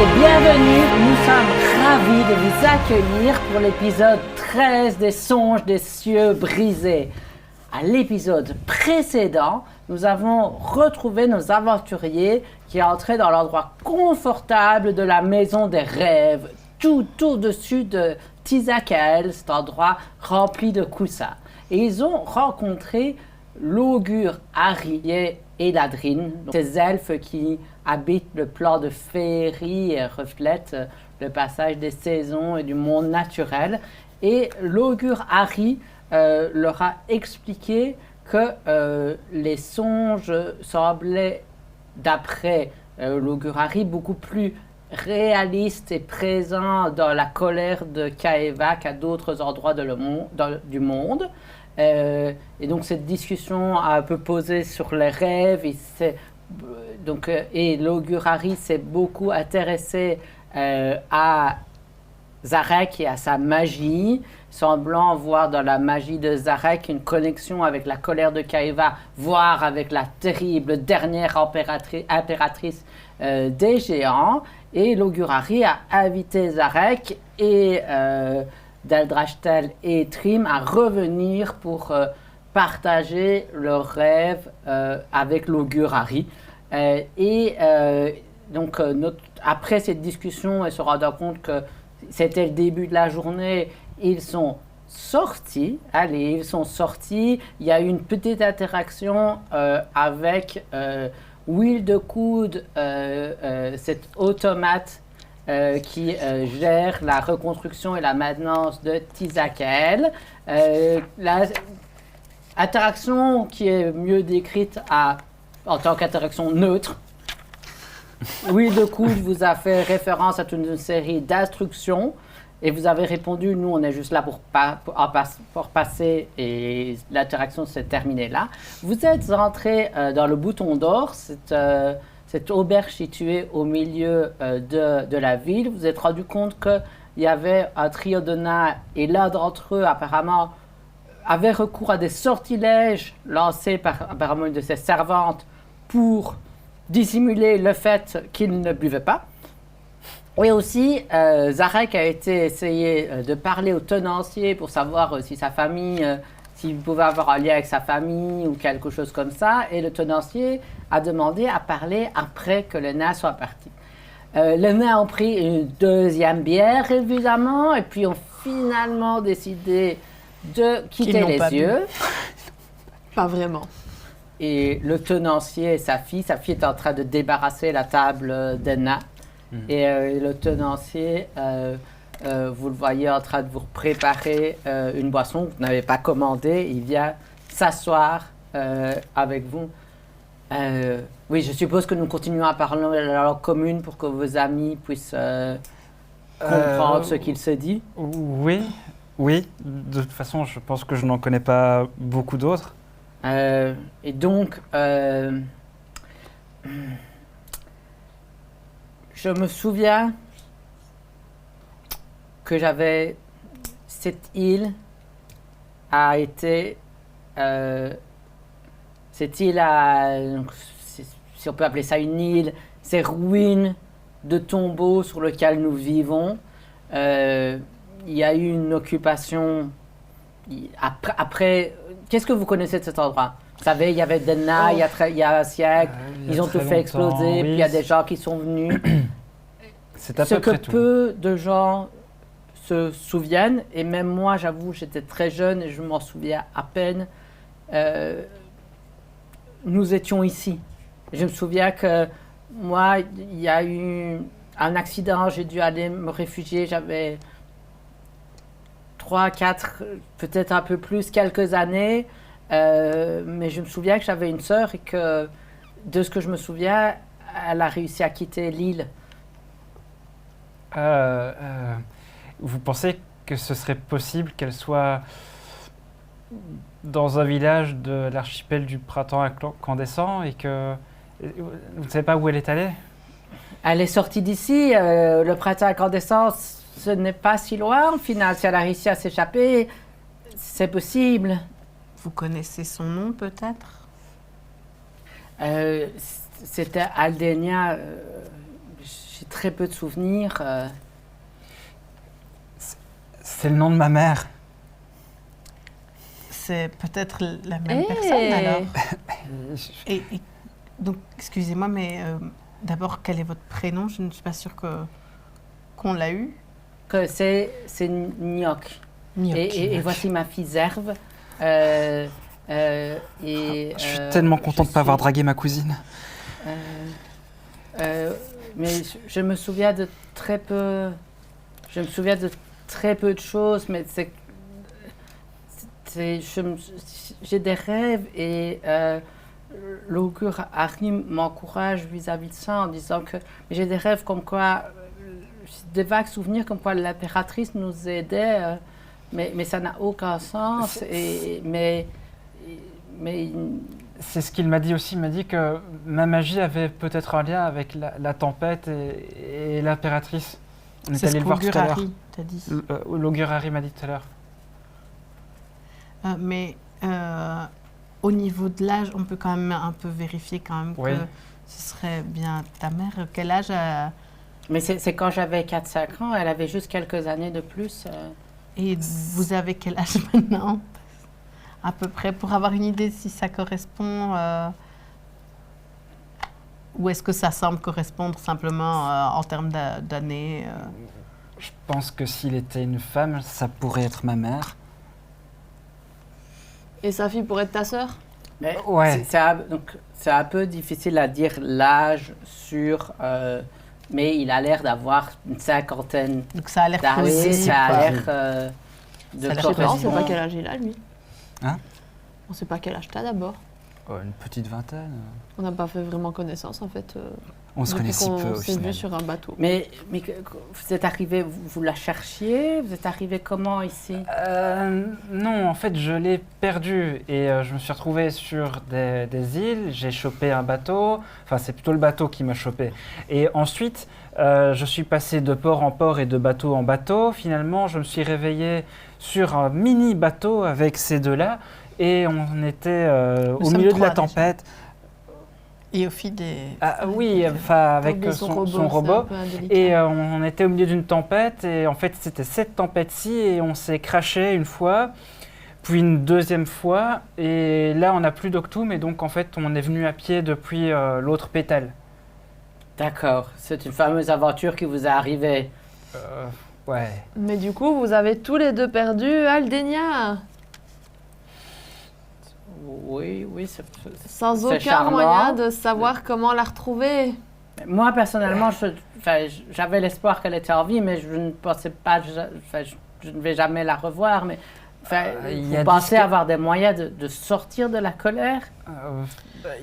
bienvenue. Nous sommes ravis de vous accueillir pour l'épisode 13 des Songes des cieux brisés. À l'épisode précédent, nous avons retrouvé nos aventuriers qui entraient dans l'endroit confortable de la maison des rêves, tout au-dessus de Tizakael, cet endroit rempli de coussins. Et ils ont rencontré l'augure Arié et Ladrine, ces elfes qui habitent le plan de féerie et reflètent le passage des saisons et du monde naturel. Et l'augure Ari leur a expliqué que les songes semblaient, d'après l'augure Ari, beaucoup plus réalistes et présents dans la colère de Kaeva qu'à d'autres endroits du monde. Et donc cette discussion a un peu posé sur les rêves et l'augure Ari s'est beaucoup intéressé à Zarek et à sa magie, semblant voir dans la magie de Zarek une connexion avec la colère de Kaeva, voire avec la terrible dernière impératrice des géants. Et l'augure Ari a invité Zarek et Daldrashtel et Trim à revenir pour partager leurs rêves avec l'augure Ari. Après cette discussion et se rendant compte que c'était le début de la journée, ils sont sortis. Il y a eu une petite interaction avec Will de Coude, cet automate qui gère la reconstruction et la maintenance de Tizakael. L'interaction qui est mieux décrite en tant qu'interaction neutre. Will de Coude vous a fait référence à toute une série d'instructions et vous avez répondu, nous on est juste là pour passer et l'interaction s'est terminée là. Vous êtes entré dans le Bouton d'Or, cette auberge située au milieu de la ville. Vous vous êtes rendu compte qu'il y avait un trio de nains et l'un d'entre eux apparemment avait recours à des sortilèges lancés par apparemment une de ses servantes pour dissimuler le fait qu'il ne buvait pas. Et aussi, Zarek a essayé de parler au tenancier pour savoir si sa famille, s'il pouvait avoir un lien avec sa famille ou quelque chose comme ça. Et le tenancier a demandé à parler après que les nains soient partis. Les nains ont pris une deuxième bière, évidemment, et puis ont finalement décidé de quitter les yeux. Pas vraiment. Et le tenancier et sa fille est en train de débarrasser la table des nains. Et le tenancier, vous le voyez en train de vous préparer une boisson que vous n'avez pas commandée. Il vient s'asseoir avec vous. Oui, je suppose que nous continuons à parler la langue commune pour que vos amis puissent comprendre ce qu'il se dit. Oui. De toute façon, je pense que je n'en connais pas beaucoup d'autres. Et donc, je me souviens que cette île a été, si on peut appeler ça une île, ces ruines de tombeaux sur lesquels nous vivons. Il y a eu une occupation après. Qu'est-ce que vous connaissez de cet endroit? Vous savez, il y avait des nains il y a un siècle, ils ont tout fait exploser, oui. Puis il y a des gens qui sont venus. C'est à peu près tout. Peu de gens se souviennent, et même moi, j'avoue, j'étais très jeune et je m'en souviens à peine. Nous étions ici. Je me souviens que moi, il y a eu un accident, j'ai dû aller me réfugier, j'avais 3, 4, peut-être un peu plus, quelques années. Mais je me souviens que j'avais une sœur et que, de ce que je me souviens, elle a réussi à quitter l'île. Vous pensez que ce serait possible qu'elle soit dans un village de l'archipel du printemps incandescent et que... Vous ne savez pas où elle est allée? Elle est sortie d'ici. Le printemps incandescent, ce n'est pas si loin. Au final, si elle a réussi à s'échapper, c'est possible. Vous connaissez son nom, peut-être? C'était Aldenia. j'ai très peu de souvenirs. C'est le nom de ma mère. C'est peut-être la même personne alors. Et donc, excusez-moi, mais d'abord, quel est votre prénom? Je ne suis pas sûre qu'on l'a eu. Que c'est Nyok. Et voici ma fille Zerve. Je suis tellement content de ne pas avoir dragué ma cousine. Mais je me souviens de très peu. Je me souviens de très peu de choses, mais j'ai des rêves et l'augure Harry m'encourage vis-à-vis de ça en disant que j'ai des rêves comme quoi, des vagues souvenirs comme quoi l'impératrice nous aidait, mais ça n'a aucun sens. Mais c'est ce qu'il m'a dit aussi. Il m'a dit que ma magie avait peut-être un lien avec la tempête et l'impératrice. On est allé le voir tout à l'heure. Harry t'a dit. L'augure Harry m'a dit tout à l'heure. Mais au niveau de l'âge, on peut quand même un peu vérifier quand même que ce serait bien ta mère. Quel âge Mais c'est quand j'avais 4-5 ans, elle avait juste quelques années de plus. Et vous avez quel âge maintenant? À peu près, pour avoir une idée si ça correspond. Ou est-ce que ça semble correspondre simplement en termes d'années Je pense que s'il était une femme, ça pourrait être ma mère. Et sa fille pourrait être ta sœur? Mais ouais. C'est un peu difficile à dire l'âge sûr, mais il a l'air d'avoir une cinquantaine. Donc ça a l'air d'années, possible. ça a l'air de Ça a l'air Je sais pas, on sait correspondre. pas quel âge il a, lui. Hein? On sait pas quel âge t'as d'abord. Une petite vingtaine. On n'a pas fait vraiment connaissance, en fait. On se connaît si peu On au s'est final. vu sur un bateau. Mais vous êtes arrivé, vous la cherchiez? Vous êtes arrivé comment ici? Non, en fait, je l'ai perdue et je me suis retrouvé sur des îles. J'ai chopé un bateau. Enfin, c'est plutôt le bateau qui m'a chopé. Et ensuite, je suis passé de port en port et de bateau en bateau. Finalement, je me suis réveillé sur un mini bateau avec ces deux-là et on était au sommes milieu de la trois, déjà. tempête. Et au fil des... Ah, oui, enfin, avec Oublié son c'est un robot. peu indélicat. Et on était au milieu d'une tempête, et en fait c'était cette tempête-ci, et on s'est crashé une fois, puis une deuxième fois, et là on n'a plus d'Octoum, et donc en fait on est venu à pied depuis l'autre pétale. D'accord, c'est une fameuse aventure qui vous est arrivée. Ouais. Mais du coup, vous avez tous les deux perdu Aldenia. Oui, Sans C'est aucun charmant. moyen de savoir comment la retrouver. moi personnellement, j'avais l'espoir qu'elle était en vie, mais je ne pensais pas, je ne vais jamais la revoir. Mais il y vous a pensez des- avoir des moyens de sortir de la colère?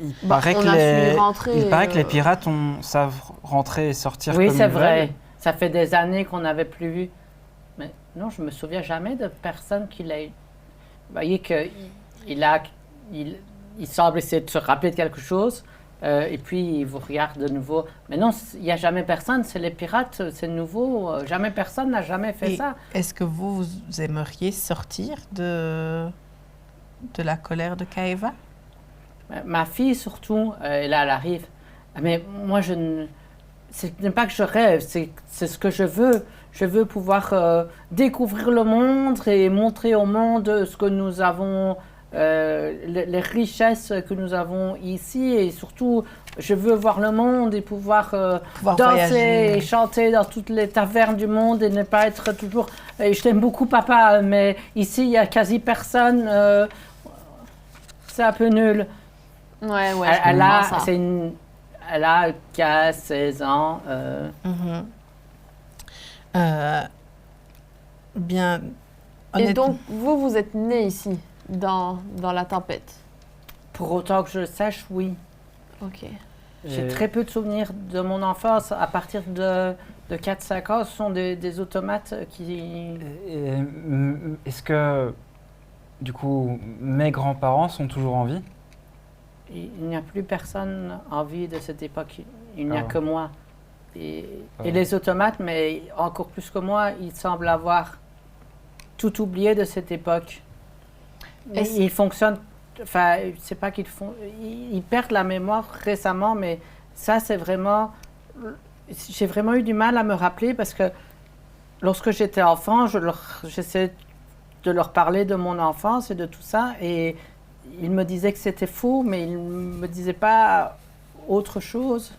Il Bah, paraît on que a les, su rentrer, il paraît que les pirates savent rentrer et sortir Oui, comme c'est ils vrai. veulent. Ça fait des années qu'on n'avait plus vu. Mais non, je me souviens jamais de personne qui l'a. Vous voyez il semble essayer de se rappeler de quelque chose, et puis il vous regarde de nouveau. Mais non, il n'y a jamais personne. C'est les pirates, c'est nouveau. Jamais personne n'a jamais fait Et ça. est-ce que vous aimeriez sortir de la colère de Kaeva? Ma fille surtout, et là elle arrive. Mais moi ce n'est pas que je rêve, c'est ce que je veux. Je veux pouvoir découvrir le monde et montrer au monde ce que nous avons, les richesses que nous avons ici. Et surtout, je veux voir le monde et pouvoir danser voyager. et chanter dans toutes les tavernes du monde et ne pas être toujours... je t'aime beaucoup papa, mais ici il n'y a quasi personne. C'est un peu nul. Ouais, je Elle comprends a, ça. elle a 15, 16 ans. Bien. Et honnêtement- donc, vous êtes né ici, dans la tempête. Pour autant que je le sache, oui. Ok. J'ai Et- très peu de souvenirs de mon enfance. À partir de 4-5 ans, ce sont des automates qui... Est-ce que, du coup, mes grands-parents sont toujours en vie? Il n'y a plus personne en vie de cette époque. Il n'y a Ah. que moi. Et Ah. les automates, mais encore plus que moi, ils semblent avoir tout oublié de cette époque. Mais Est-ce- ils fonctionnent... Enfin, c'est pas qu'ils font... Ils perdent la mémoire récemment, mais ça, c'est vraiment j'ai vraiment eu du mal à me rappeler parce que lorsque j'étais enfant, j'essayais de leur parler de mon enfance et de tout ça. Et ils me disaient que c'était faux, mais ils ne me disaient pas autre chose.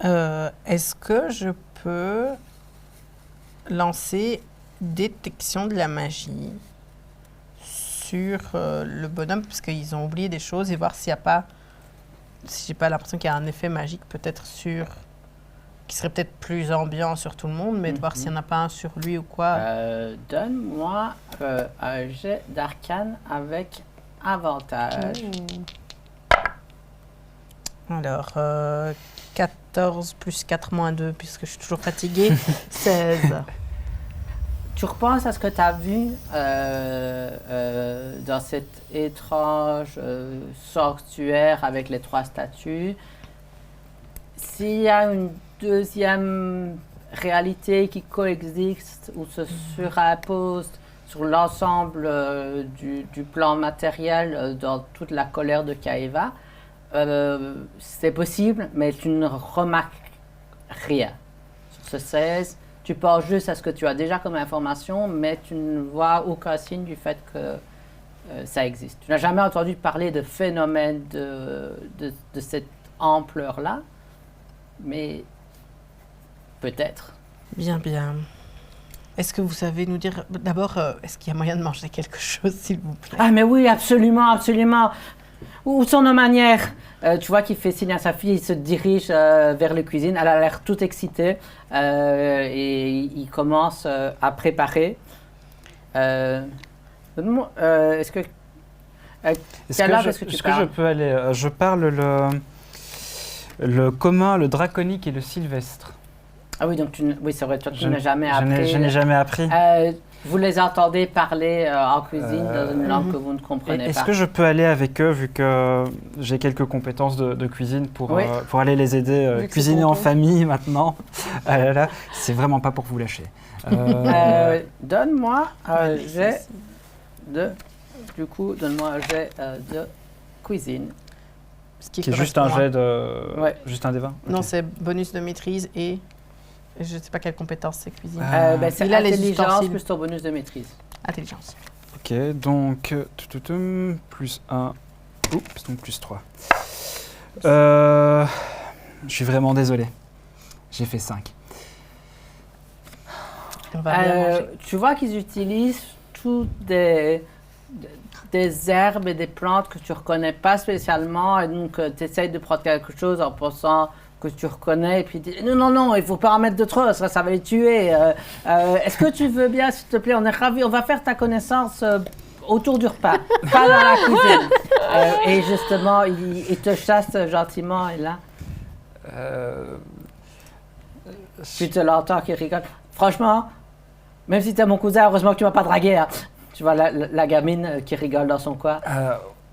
Est-ce que je peux lancer détection de la magie sur le bonhomme, parce qu'ils ont oublié des choses, et voir s'il n'y a pas, si j'ai pas l'impression qu'il y a un effet magique peut-être sur, qui serait peut-être plus ambiant sur tout le monde, mais de voir s'il n'y en a pas un sur lui ou quoi. Donne-moi un jet d'arcane avec avantage. Alors, 14 plus 4 moins 2, puisque je suis toujours fatiguée, 16. Tu repenses à ce que tu as vu dans cet étrange sanctuaire avec les 3 statues. S'il y a une deuxième réalité qui coexiste ou se surimpose sur l'ensemble du plan matériel dans toute la colère de Kaeva, c'est possible, mais tu ne remarques rien. Sur ce 16, tu penses juste à ce que tu as déjà comme information, mais tu ne vois aucun signe du fait que ça existe. Tu n'as jamais entendu parler de phénomènes de cette ampleur-là, mais peut-être. Bien, bien. Est-ce que vous savez nous dire, d'abord, est-ce qu'il y a moyen de manger quelque chose, s'il vous plaît? Ah mais oui, absolument, absolument. Où sont nos manières? Tu vois qu'il fait signe à sa fille, il se dirige vers la cuisine. Elle a l'air toute excitée et il commence à préparer. Est-ce que... quelle heure est-ce que tu est-ce que parles? je peux aller... je parle le commun, le draconique et le sylvestre. Ah oui, donc oui, c'est vrai, toi tu Je n'as jamais appris. Je n'ai jamais appris. Vous les entendez parler en cuisine dans une langue que vous ne comprenez pas. Est-ce que je peux aller avec eux, vu que j'ai quelques compétences de cuisine pour Oui. aller les aider Vu que cuisiner c'est en ton tour. famille maintenant? Ah là là, c'est vraiment pas pour vous lâcher. Donne-moi un jet de... Du coup, donne-moi un jet de cuisine. Ce qui est juste un correspond à- jet de... Ouais. Juste un des 20? Non, c'est bonus de maîtrise et je ne sais pas quelle compétence c'est cuisine. C'est Il a les intelligence ustensiles. plus ton bonus de maîtrise. Intelligence. Ok, donc... plus 1... Oups, donc plus 3. Je suis vraiment désolé. J'ai fait 5. On va bien manger. Tu vois qu'ils utilisent toutes des herbes et des plantes que tu ne reconnais pas spécialement, et donc tu essayes de prendre quelque chose en pensant que tu reconnais, et puis tu dis non, il ne faut pas en mettre de trop, ça va les tuer. Est-ce que tu veux bien, s'il te plaît, on est ravis, on va faire ta connaissance autour du repas, pas dans la cuisine. Et justement, il te chasse gentiment, et là, puis tu l'entends qui rigole. Franchement, même si tu es mon cousin, heureusement que tu ne m'as pas dragué. Hein. Tu vois la gamine qui rigole dans son coin.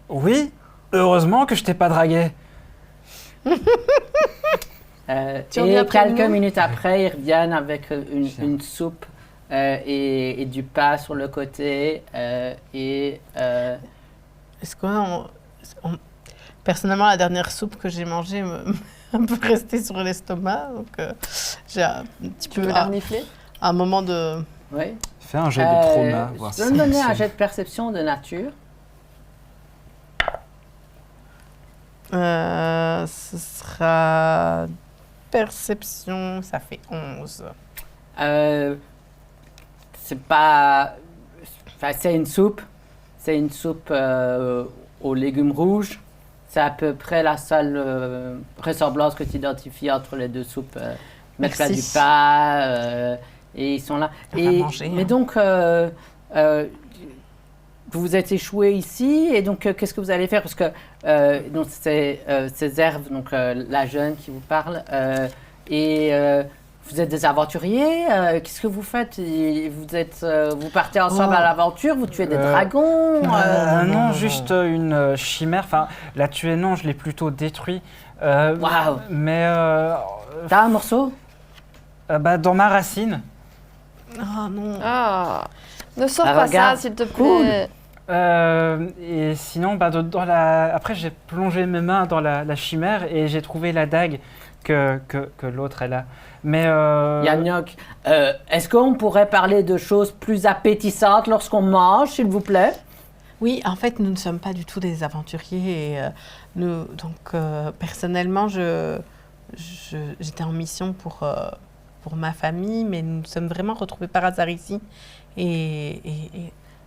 Oui, heureusement que je t'ai pas dragué. Tu Et reviens après quelques nous? minutes après, ils reviennent avec une soupe et du pain sur le côté. Est-ce qu'on... Personnellement, la dernière soupe que j'ai mangée me un peu restée sur l'estomac. Donc, j'ai un petit Tu peu veux la renifler? un moment de... Oui. Fais un jet de trauma. Je voir peux si me donner c'est- un jet de perception de nature. Ce sera... Perception, ça fait 11. C'est pas... Enfin, c'est une soupe. C'est une soupe aux légumes rouges. C'est à peu près la seule ressemblance que tu identifies entre les deux soupes. Mettre là du Merci. pain et ils sont là. On va manger, mais hein. donc, vous êtes échoué ici et donc qu'est-ce que vous allez faire? Parce que donc c'est herbes, donc la jeune qui vous parle, vous êtes des aventuriers. Qu'est-ce que vous faites? Vous partez ensemble Oh. à l'aventure? Vous tuez des dragons? non, juste une chimère. Enfin, la tuer, non, je l'ai plutôt détruit. Waouh. Mais T'as un morceau? dans ma racine. Oh non. Ah, ne sors Ah, pas regarde. ça, s'il te plaît. Cool. Et sinon, après, j'ai plongé mes mains dans la chimère et j'ai trouvé la dague que l'autre elle a. Mais Yannick, est-ce qu'on pourrait parler de choses plus appétissantes lorsqu'on mange, s'il vous plaît? Oui, en fait, nous ne sommes pas du tout des aventuriers. Et, personnellement, j'étais en mission pour ma famille, mais nous nous sommes vraiment retrouvés par hasard ici. Et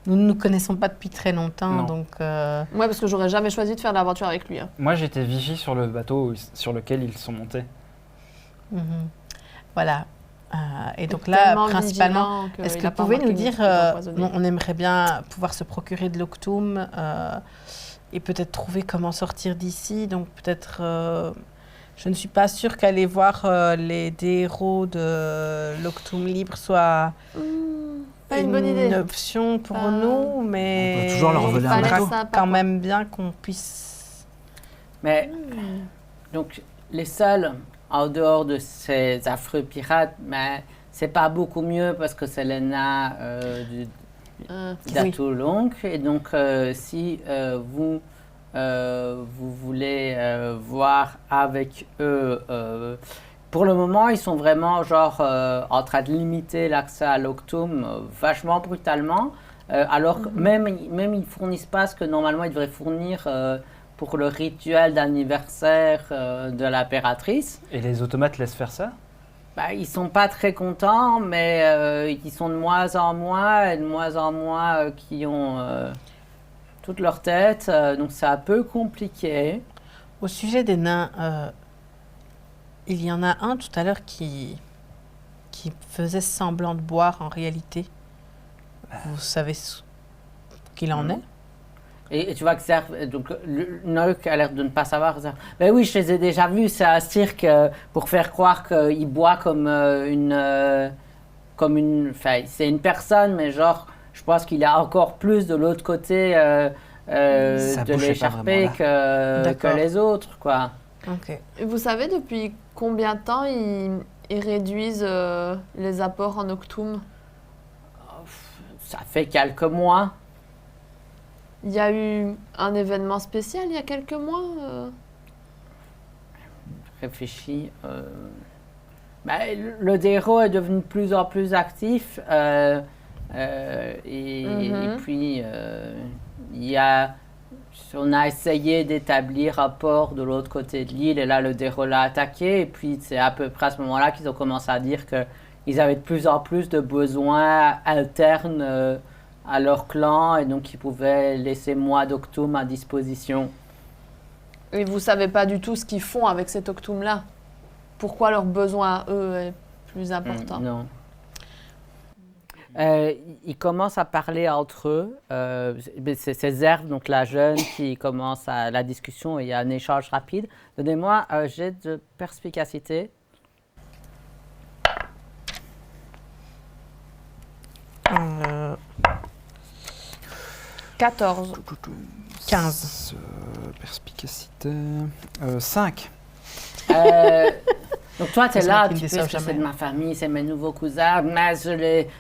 nous ne nous connaissons pas depuis très longtemps. Non. Donc, Ouais, parce que j'aurais jamais choisi de faire de l'aventure avec lui. Hein. moi, j'étais vigie sur le bateau sur lequel ils sont montés. mhm. Voilà. Et donc là, Tellement principalement, vigilant que est-ce il que a vous pas pouvez nous remarqué dire, qu'il était empoisonné. on aimerait bien pouvoir se procurer de l'Octum et peut-être trouver comment sortir d'ici. Donc peut-être, je ne suis pas sûre qu'aller voir les héros de l'Octum libre soit Pas une bonne idée. option pour Pas- nous, mais On peut toujours leur voler un Fallait bateau. sympa, quand quoi. même bien qu'on puisse. Mais, donc, les seuls, en dehors de ces affreux pirates, mais c'est pas beaucoup mieux parce que c'est les nains d'Atoulong. Et donc, si vous voulez voir avec eux, pour le moment, ils sont vraiment genre en train de limiter l'accès à l'Octum vachement brutalement. Alors que même ils fournissent pas ce que normalement ils devraient fournir pour le rituel d'anniversaire de l'impératrice. Et les automates laissent faire ça? Bah, ils sont pas très contents, mais ils sont de moins en moins et de moins en moins qui ont toute leur tête. Donc c'est un peu compliqué. Au sujet des nains, il y en a un tout à l'heure qui faisait semblant de boire en réalité. Vous savez ce qu'il en est? Et tu vois que Zerf, donc Noak a l'air de ne pas savoir. Zerf, ben oui, je les ai déjà vus, c'est un cirque pour faire croire qu'il boit comme enfin, c'est une personne, mais genre, je pense qu'il a encore plus de l'autre côté Ça de bougeait pas l'écharpé vraiment que D'accord. les autres, quoi. Ok. Et vous savez depuis combien de temps ils réduisent les apports en Octum? Ça fait quelques mois. Il y a eu un événement spécial il y a quelques mois Réfléchis. Ben, le Déro est devenu de plus en plus actif et puis on a essayé d'établir un port de l'autre côté de l'île et là le Déro l'a attaqué et puis c'est à peu près à ce moment-là qu'ils ont commencé à dire qu'ils avaient de plus en plus de besoins internes à leur clan et donc ils pouvaient laisser moi d'Octum à disposition. Et vous savez pas du tout ce qu'ils font avec cet Octum-là? Pourquoi leur besoin à eux est plus important? Non. Ils commencent à parler entre eux. C'est Zerf, donc la jeune, qui commence la discussion et il y a un échange rapide. Donnez-moi un jet de perspicacité. Euh, 14. 15. Perspicacité. 5. Donc toi, tu es C'est là, moi qui tu ne sais déçois que c'est jamais. de ma famille, c'est mes nouveaux cousins, mais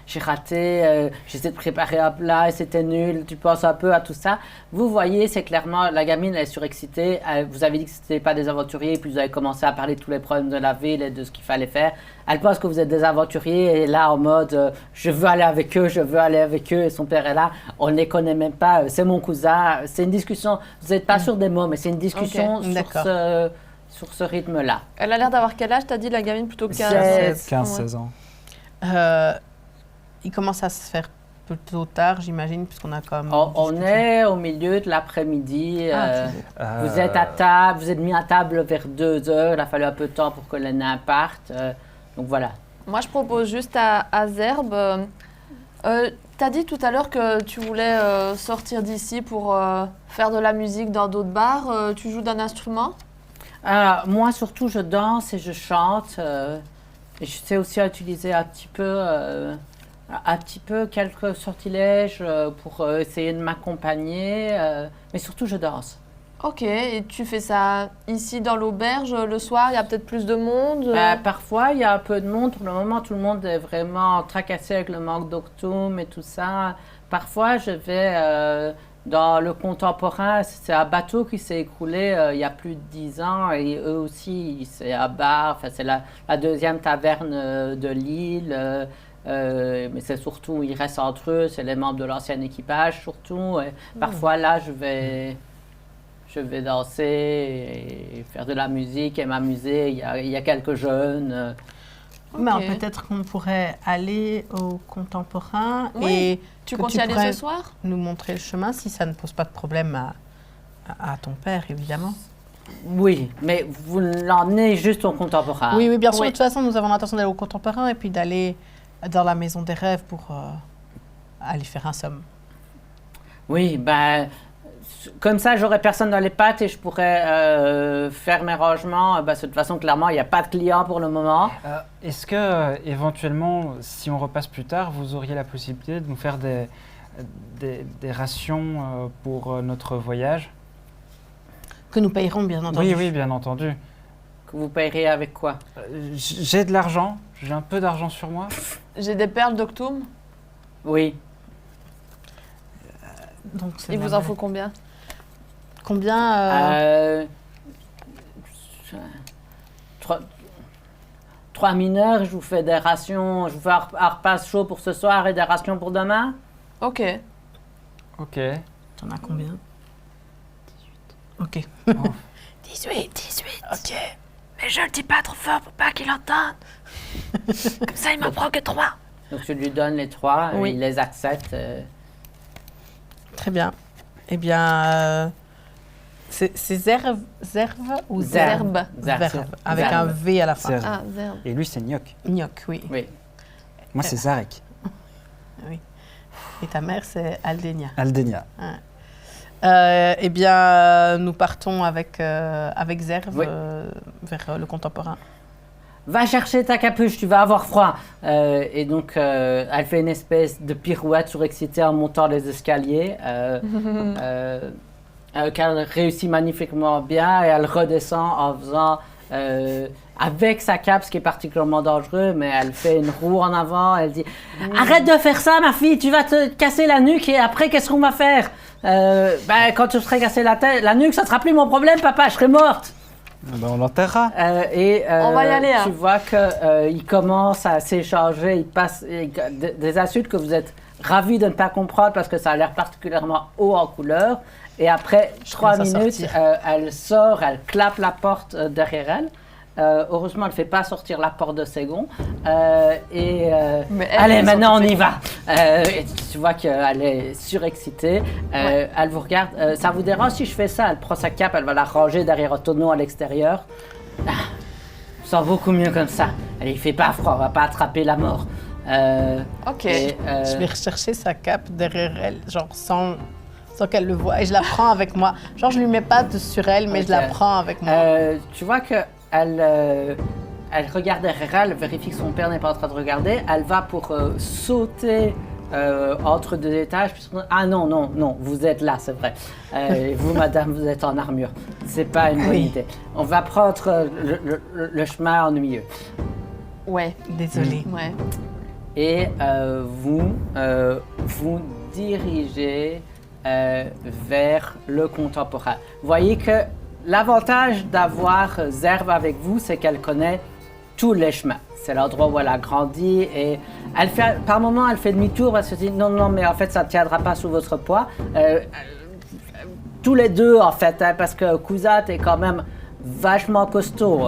j'ai raté, j'essaie de préparer un plat et c'était nul, tu penses un peu à tout ça. Vous voyez, c'est clairement, la gamine, elle est surexcitée, vous avez dit que ce n'était pas des aventuriers, puis vous avez commencé à parler de tous les problèmes de la ville et de ce qu'il fallait faire. Elle pense que vous êtes des aventuriers et là, en mode, je veux aller avec eux, et son père est là, on ne les connaît même pas, c'est mon cousin, c'est une discussion, vous n'êtes pas sur des mots, mais c'est une discussion Ok, d'accord. sur ce rythme-là. Elle a l'air d'avoir quel âge, t'as dit, la gamine, plutôt 15? 16. 15-16 ans. Il commence à se faire plutôt tard, j'imagine, puisqu'on a quand même. On discuté. est au milieu de l'après-midi. Ah, Vous êtes à table, vous êtes mis à table vers 2 heures. Il a fallu un peu de temps pour que les nains partent. Donc voilà. Moi, je propose juste à Zerb. T'as dit tout à l'heure que tu voulais sortir d'ici pour faire de la musique dans d'autres bars. Tu joues d'un instrument? Moi, surtout, je danse et je chante. Et je sais aussi utiliser un petit peu quelques sortilèges pour essayer de m'accompagner. Mais surtout, je danse. Ok, et tu fais ça ici dans l'auberge le soir, il y a peut-être plus de monde Parfois, il y a un peu de monde. Pour le moment, tout le monde est vraiment tracassé avec le manque d'octoum et tout ça. Parfois, je vais dans le contemporain. C'est un bateau qui s'est écroulé il y a plus de 10 ans. Et eux aussi, c'est un bar. Enfin, c'est la deuxième taverne de l'île. Mais c'est surtout, ils restent entre eux. C'est les membres de l'ancien équipage, surtout. Et parfois, là, je vais danser et faire de la musique et m'amuser. Il y a quelques jeunes. Mais Ok. peut-être qu'on pourrait aller au contemporain Oui. et Tu que comptes tu y aller pourrais ce soir nous montrer le chemin si ça ne pose pas de problème à ton père, évidemment. Oui, mais vous l'emmenez juste au contemporain. Oui, oui, bien sûr. Oui. De toute façon, nous avons l'intention d'aller au contemporain et puis d'aller dans la maison des rêves pour aller faire un somme. Oui, ben, comme ça, j'aurais personne dans les pattes et je pourrais faire mes rangements. Ben, de toute façon, clairement, il n'y a pas de clients pour le moment. Est-ce que, éventuellement, si on repasse plus tard, vous auriez la possibilité de nous faire des rations pour notre voyage? Que nous payerons, bien entendu. Oui, oui, bien entendu. Que vous payerez avec quoi? J'ai de l'argent, j'ai un peu d'argent sur moi. J'ai des perles d'octoum. Oui. Donc, c'est Il vous en faut combien combien Trois mineurs, je vous fais des rations. Je vous fais un repas chaud pour ce soir et des rations pour demain. Ok. Ok. T'en as combien 18. Ok. Oh. 18. Ok. Mais je le dis pas trop fort pour pas qu'il entende. Comme ça, il m'en prend que 3. Donc, je lui donne les 3, Oui. il les accepte. Très bien. Eh bien, c'est Zerve ou Zerbe. Zerve, avec un Zerbe. V à la fin. Zerbe. Ah, zerbe. Et lui, c'est Gnoc. Gnoc, oui. Oui. Moi, c'est Zarek. Et ta mère, c'est Aldenia. Aldenia. Eh bien, nous partons avec Zerve Oui. vers le contemporain. Va chercher ta capuche, tu vas avoir froid. Et donc, elle fait une espèce de pirouette surexcitée en montant les escaliers, qu'elle réussit magnifiquement bien et elle redescend en faisant, avec sa cape, ce qui est particulièrement dangereux, mais elle fait une roue en avant, elle dit « Arrête de faire ça, ma fille, tu vas te casser la nuque et après, qu'est-ce qu'on va faire quand tu serais cassé la nuque, ça ne sera plus mon problème, papa, je serai morte !» Ben, on l'enterrera. On va y aller, hein. Tu vois qu'il commence à s'échanger, il passe des insultes que vous êtes ravis de ne pas comprendre parce que ça a l'air particulièrement haut en couleur. Et après 3 commence à minutes, sortir. elle sort, elle clappe la porte derrière elle. Heureusement, elle ne fait pas sortir la porte de Ségon. Mais elle, Allez, elle maintenant on sort de y va. Et tu vois qu'elle est surexcitée. Elle vous regarde. Ça vous dérange si je fais ça? Elle prend sa cape, elle va la ranger derrière un tonneau à l'extérieur. Ah, je sens beaucoup mieux comme ça. Allez, il fait pas froid, on va pas attraper la mort. Ok. Je vais rechercher sa cape derrière elle, genre sans qu'elle le voie. Et je la prends avec moi. Genre, je lui mets pas sur elle, mais je la Ok. prends avec moi. Tu vois que elle regarde derrière elle, vérifie que son père n'est pas en train de regarder. Elle va pour sauter entre deux étages. Ah non, non, non, vous êtes là, c'est vrai. Vous, madame, vous êtes en armure. C'est pas une bonne Oui. idée. On va prendre le chemin ennuyeux. Ouais. Désolée. Ouais. Et vous dirigez vers le contemporain. Vous voyez que l'avantage d'avoir Zerve avec vous, c'est qu'elle connaît tous les chemins. C'est l'endroit où elle a grandi et elle fait, par moments, elle fait demi-tour parce qu'elle se dit non, non, mais en fait, ça ne tiendra pas sous votre poids. Tous les deux, en fait, hein, parce que Kuzat est quand même vachement costaud.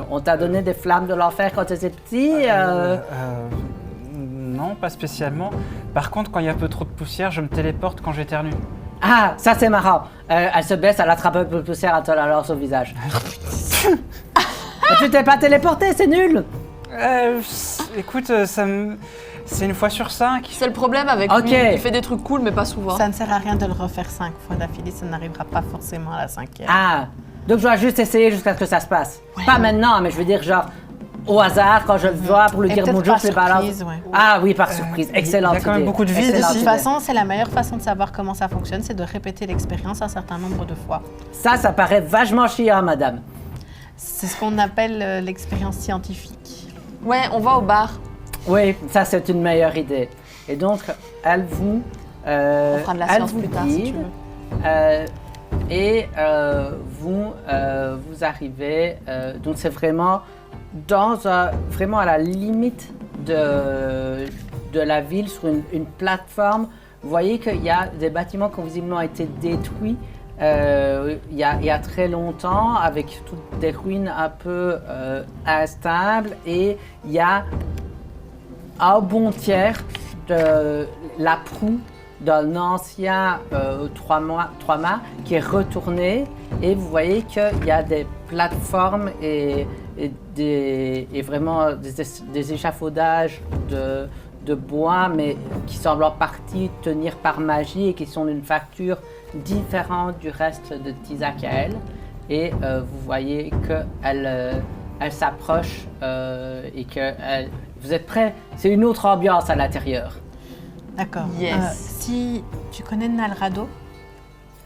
On t'a donné des flammes de l'enfer quand tu étais petit. Non, pas spécialement. Par contre, quand il y a un peu trop de poussière, je me téléporte quand j'éternue. Ah, ça c'est marrant. Elle se baisse, elle attrape un peu de poussière, elle te la lance au visage. Mais tu t'es pas téléporté, c'est nul. Écoute, c'est une fois sur 5. C'est le problème avec Ok. lui. Il fait des trucs cool, mais pas souvent. Ça ne sert à rien de le refaire 5 fois d'affilée, ça n'arrivera pas forcément à la 5e. Ah, donc je dois juste essayer jusqu'à ce que ça se passe. Pas maintenant, mais je veux dire genre au hasard quand je le vois pour lui Et dire peut-être bonjour, par je les balance. surprise, ouais. Ah oui, par surprise. Excellente il y a quand même idée. beaucoup de vide Excellente De ici. toute idée. façon, c'est la meilleure façon de savoir comment ça fonctionne, c'est de répéter l'expérience un certain nombre de fois. Ça paraît vachement chiant, madame. C'est ce qu'on appelle l'expérience scientifique. Ouais, on va au bar. Oui, ça c'est une meilleure idée. Et donc, elle vous... On fera de la elle science vous plus tard, si tu guide, veux. vous arrivez... donc c'est vraiment vraiment à la limite de la ville, sur une plateforme. Vous voyez qu'il y a des bâtiments qui ont visiblement été détruits il y a très longtemps, avec toutes des ruines un peu instables, et il y a un bon tiers de la proue d'un ancien trois-mâts qui est retourné, et vous voyez qu'il y a des plateformes et vraiment des échafaudages de bois, mais qui semblent en partie tenir par magie et qui sont d'une facture différente du reste de Tizakael. Et vous voyez qu'elle s'approche et que vous êtes prêts. C'est une autre ambiance à l'intérieur. D'accord. Yes. Si tu connais Nalrado,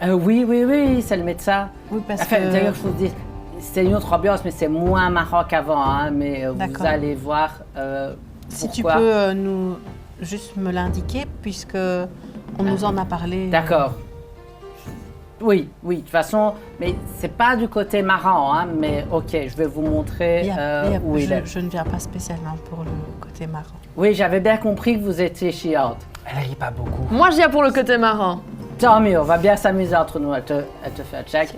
Oui, c'est le médecin. oui, parce Enfin, que... d'ailleurs, je vous dis, c'est une autre ambiance, mais c'est moins marrant qu'avant. Hein, mais vous D'accord. allez voir Si tu pourquoi. peux nous juste me l'indiquer, puisque on nous en a parlé. D'accord. Oui, de toute façon, mais c'est pas du côté marrant, hein, mais ok, je vais vous montrer où il est. Je ne viens pas spécialement pour le côté marrant. Oui, j'avais bien compris que vous étiez chiante. Elle rit pas beaucoup. Moi, je viens pour le côté marrant. Tant mieux, on va bien s'amuser entre nous. Elle te fait un check.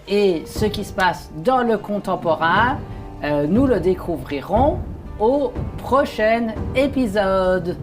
Et ce qui se passe dans le contemporain, nous le découvrirons au prochain épisode.